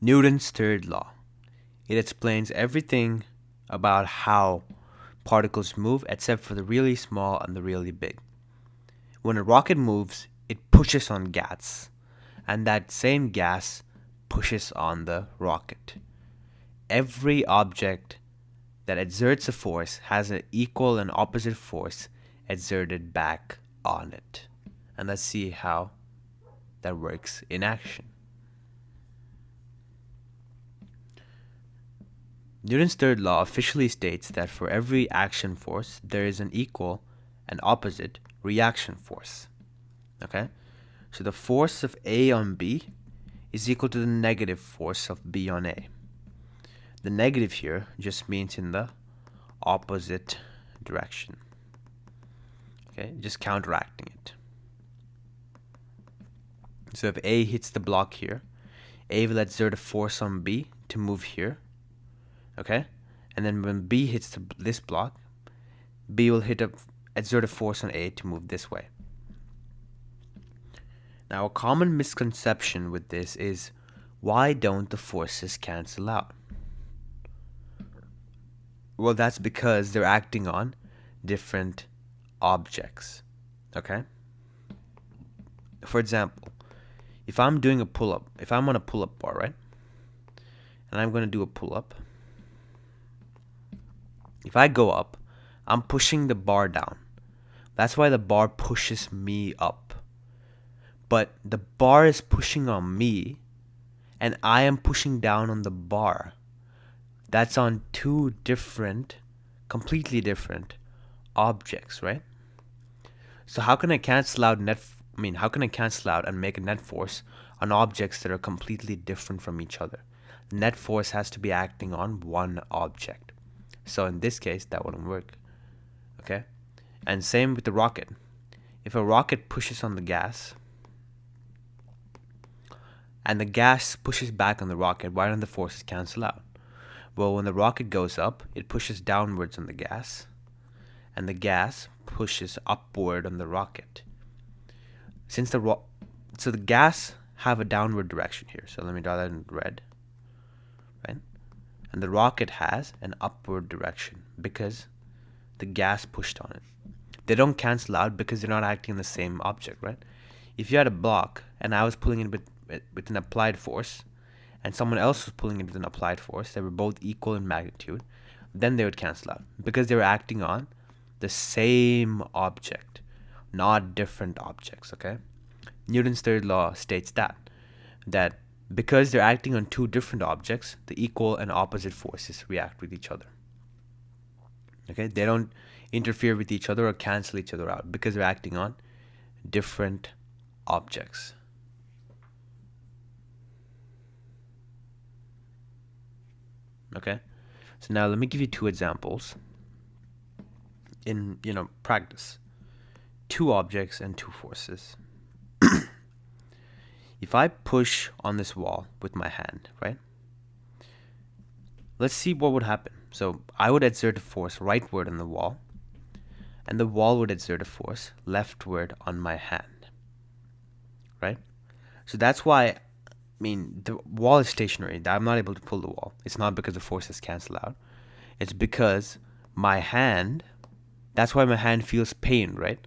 Newton's third law. It explains everything about how particles move except for the really small and the really big. When a rocket moves, it pushes on gas, and that same gas pushes on the rocket. Every object that exerts a force has an equal and opposite force exerted back on it. And let's see how that works in action. Newton's third law officially states that for every action force, there is an equal and opposite reaction force. Okay? So the force of A on B is equal to the negative force of B on A. The negative here just means in the opposite direction. Okay? Just counteracting it. So if A hits the block here, A will exert a force on B to move here. Okay? And then when B hits this block, B will exert a force on A to move this way. Now, a common misconception with this is, why don't the forces cancel out? Well, that's because they're acting on different objects. Okay? For example, if I'm doing a pull-up, if I'm on a pull-up bar, right? And I'm going to do a pull-up. If I go up, I'm pushing the bar down. That's why the bar pushes me up. But the bar is pushing on me, and I am pushing down on the bar. That's on two different, completely different objects, right? So how can I cancel out how can I cancel out and make a net force on objects that are completely different from each other? Net force has to be acting on one object. So in this case, that wouldn't work. Okay? And same with the rocket. If a rocket pushes on the gas, and the gas pushes back on the rocket, why don't the forces cancel out? Well, when the rocket goes up, it pushes downwards on the gas, and the gas pushes upward on the rocket. So the gas have a downward direction here. So let me draw that in red, right? And the rocket has an upward direction because the gas pushed on it. They don't cancel out because they're not acting on the same object, right? If you had a block and I was pulling it with an applied force, and someone else was pulling it with an applied force, they were both equal in magnitude, then they would cancel out because they were acting on the same object, not different objects, okay? Newton's third law states that because they're acting on two different objects, the equal and opposite forces react with each other. Okay? They don't interfere with each other or cancel each other out because they're acting on different objects. Okay? So now let me give you two examples in, practice. Two objects and two forces. If I push on this wall with my hand, right? Let's see what would happen. So I would exert a force rightward on the wall, and the wall would exert a force leftward on my hand, right? So that's why, the wall is stationary. I'm not able to pull the wall. It's not because the forces cancel out. It's because my hand, that's why my hand feels pain, right?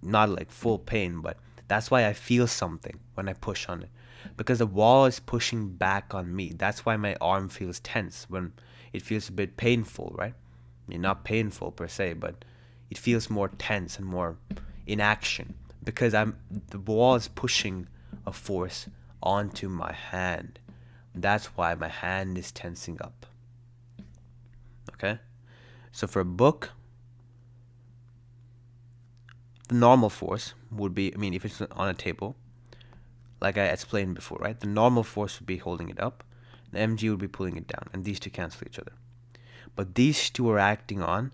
Not like full pain, but that's why I feel something when I push on it. Because the wall is pushing back on me. That's why my arm feels tense when it feels a bit painful, right? Not painful per se, but it feels more tense and more in action. Because the wall is pushing a force onto my hand. That's why my hand is tensing up. Okay? So for a book, the normal force would be, if it's on a table, like I explained before, right? The normal force would be holding it up, the mg would be pulling it down, and these two cancel each other. But these two are acting on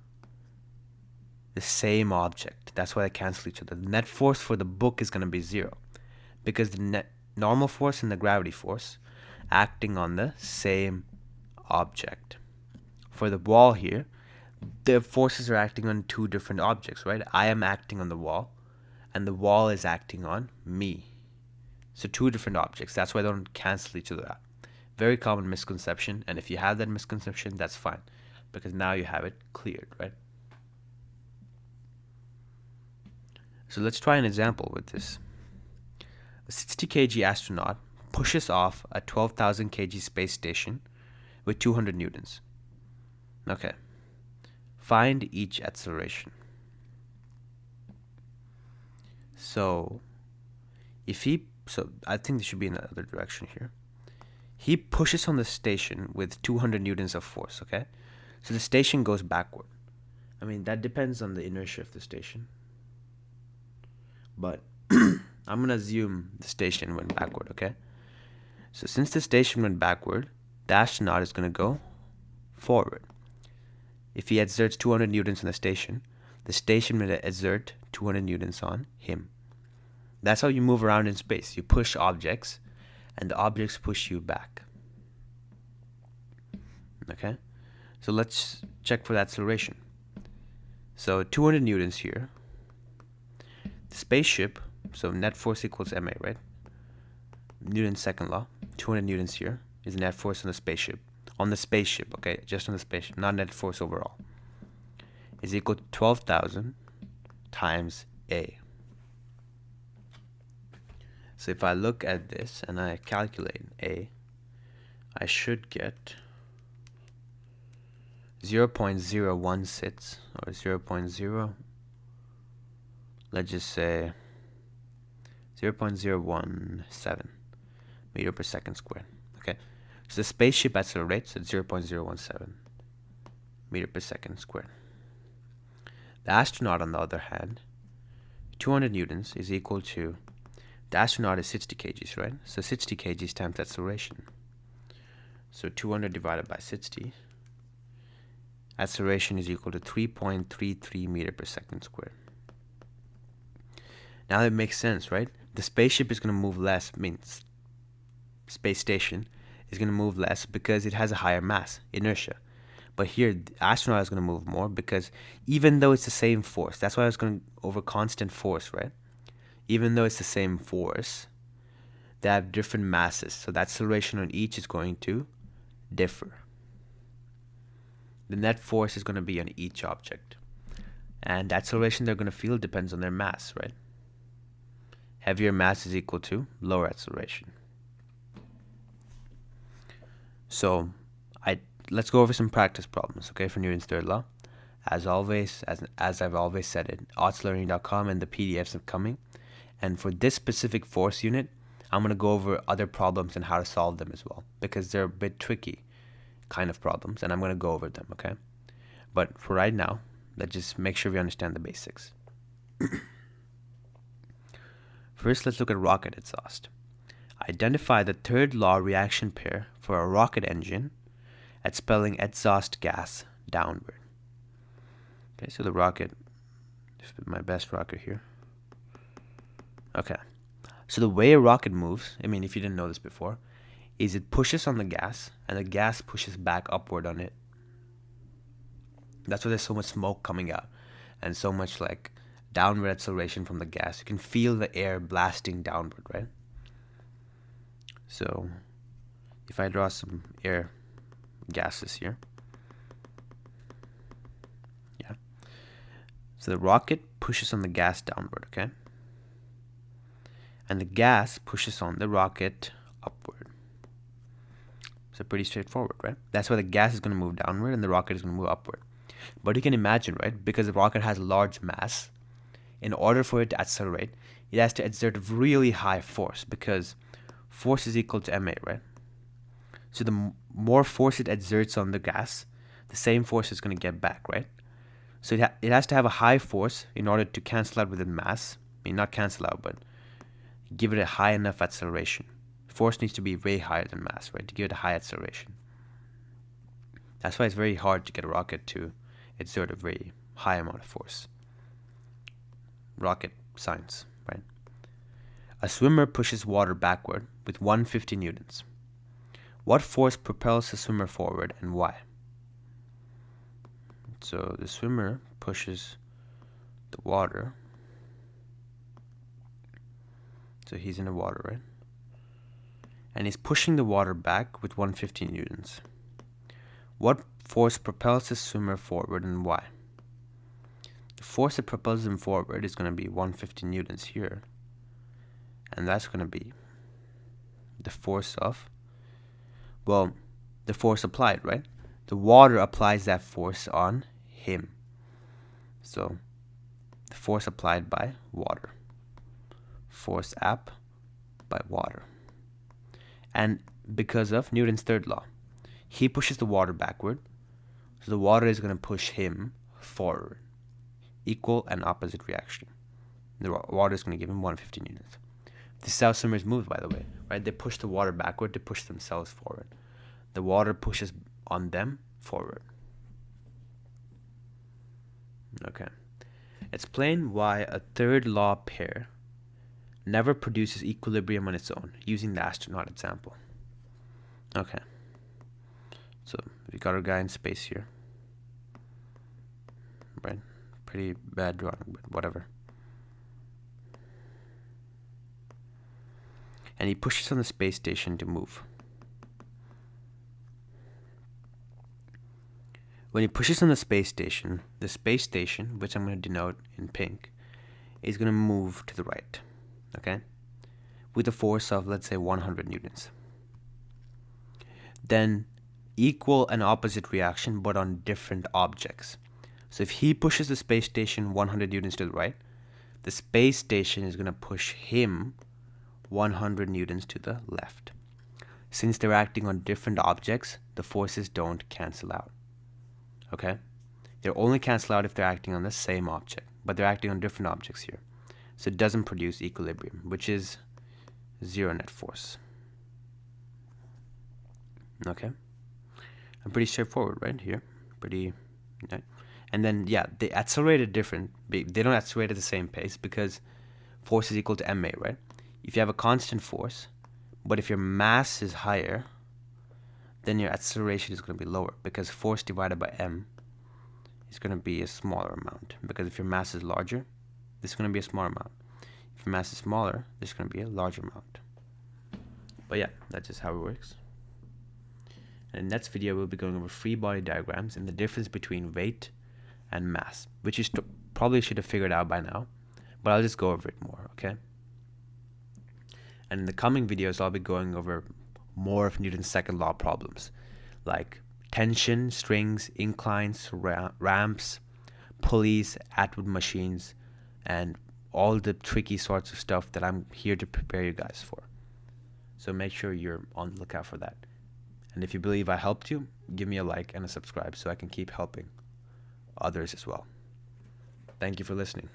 the same object. That's why they cancel each other. The net force for the book is going to be 0 because the normal force and the gravity force acting on the same object. For the wall here, the forces are acting on two different objects, right? I am acting on the wall, and the wall is acting on me. So two different objects. That's why they don't cancel each other out, Very common misconception, and if you have that misconception, that's fine, because now you have it cleared, right? So let's try an example with this. A 60 kg astronaut pushes off a 12,000 kg space station with 200 newtons. Okay. Find each acceleration. So I think this should be in the other direction here. He pushes on the station with 200 newtons of force, okay? So the station goes backward. I mean, that depends on the inertia of the station. But I'm going to assume the station went backward, okay? So since the station went backward, the astronaut is going to go forward. If he exerts 200 newtons on the station will exert 200 newtons on him. That's how you move around in space. You push objects, and the objects push you back. Okay? So let's check for the acceleration. So 200 newtons here. The spaceship, so net force equals ma, right? Newton's second law. 200 newtons here is net force on the spaceship. On the spaceship, okay? Just on the spaceship, not net force overall. Is equal to 12,000 times A. So if I look at this and I calculate A, I should get 0.016 or 0.0, let's just say 0.017 meter per second squared. Okay, so the spaceship accelerates at 0.017 meter per second squared. The astronaut, on the other hand, 200 newtons is equal to, the astronaut is 60 kgs, right? So 60 kgs times acceleration. So 200 divided by 60, acceleration is equal to 3.33 meter per second squared. Now that makes sense, right? The spaceship is going to move less, means space station is going to move less because it has a higher mass, inertia. But here, the astronaut is going to move more because even though it's the same force, that's why I was going over constant force, right? Even though it's the same force, they have different masses. So the acceleration on each is going to differ. The net force is going to be on each object. And the acceleration they're going to feel depends on their mass, right? Heavier mass is equal to lower acceleration. So let's go over some practice problems, okay, for Newton's third law. As always, as I've always said it, otslearning.com and the PDFs are coming. And for this specific force unit, I'm going to go over other problems and how to solve them as well, because they're a bit tricky kind of problems, and I'm going to go over them, okay? But for right now, let's just make sure we understand the basics. First, let's look at rocket exhaust. Identify the third law reaction pair for a rocket engine expelling exhaust gas downward. Okay, so the rocket, just my best rocket here. Okay, so the way a rocket moves, I mean, if you didn't know this before, is it pushes on the gas, and the gas pushes back upward on it. That's why there's so much smoke coming out, and so much like downward acceleration from the gas. You can feel the air blasting downward, right? So if I draw some air gases here, yeah. So the rocket pushes on the gas downward, okay? And the gas pushes on the rocket upward. So pretty straightforward, right? That's why the gas is going to move downward and the rocket is going to move upward. But you can imagine, right? Because the rocket has large mass, in order for it to accelerate, it has to exert really high force, because force is equal to ma, right? So the more force it exerts on the gas, the same force is going to get back, right? So it has to have a high force in order to cancel out with the mass. I mean, not cancel out, but give it a high enough acceleration. Force needs to be way higher than mass, right, to give it a high acceleration. That's why it's very hard to get a rocket to exert a very high amount of force. Rocket science, right? A swimmer pushes water backward with 150 newtons. What force propels the swimmer forward and why? So the swimmer pushes the water. So he's in the water, right? and he's pushing the water back with 150 newtons. What force propels the swimmer forward and why? The force that propels him forward is going to be 150 newtons here, and that's going to be the force of, well, the force applied, right? The water applies that force on him. So the force applied by water. Force app by water. And because of Newton's third law, he pushes the water backward, so the water is going to push him forward. Equal and opposite reaction. The water is going to give him 150 newtons. This is how swimmers move, by the way, right? They push the water backward to push themselves forward. The water pushes on them forward. Okay. Explain why a third law pair never produces equilibrium on its own, using the astronaut example. Okay. So we got our guy in space here. Right? Pretty bad drawing, but whatever. And he pushes on the space station to move. When he pushes on the space station, which I'm going to denote in pink, is going to move to the right, okay? With a force of, let's say, 100 newtons. Then equal and opposite reaction, but on different objects. So if he pushes the space station 100 newtons to the right, the space station is going to push him 100 newtons to the left. Since they're acting on different objects, the forces don't cancel out. Okay? They'll only cancel out if they're acting on the same object, but they're acting on different objects here. So it doesn't produce equilibrium, which is zero net force. Okay? I'm pretty straightforward, right? Here. Pretty... Okay. And then, yeah, they accelerate at different... They don't accelerate at the same pace because force is equal to ma, right? If you have a constant force, but if your mass is higher, then your acceleration is going to be lower because force divided by m is going to be a smaller amount. Because if your mass is larger, this is going to be a smaller amount. If your mass is smaller, this is going to be a larger amount. But yeah, that's just how it works. And in the next video, we'll be going over free body diagrams and the difference between weight and mass, which you probably should have figured out by now, but I'll just go over it more, okay? And in the coming videos, I'll be going over more of Newton's second law problems, like tension, strings, inclines, ramps, pulleys, Atwood machines, and all the tricky sorts of stuff that I'm here to prepare you guys for. So make sure you're on the lookout for that. And if you believe I helped you, give me a like and a subscribe so I can keep helping others as well. Thank you for listening.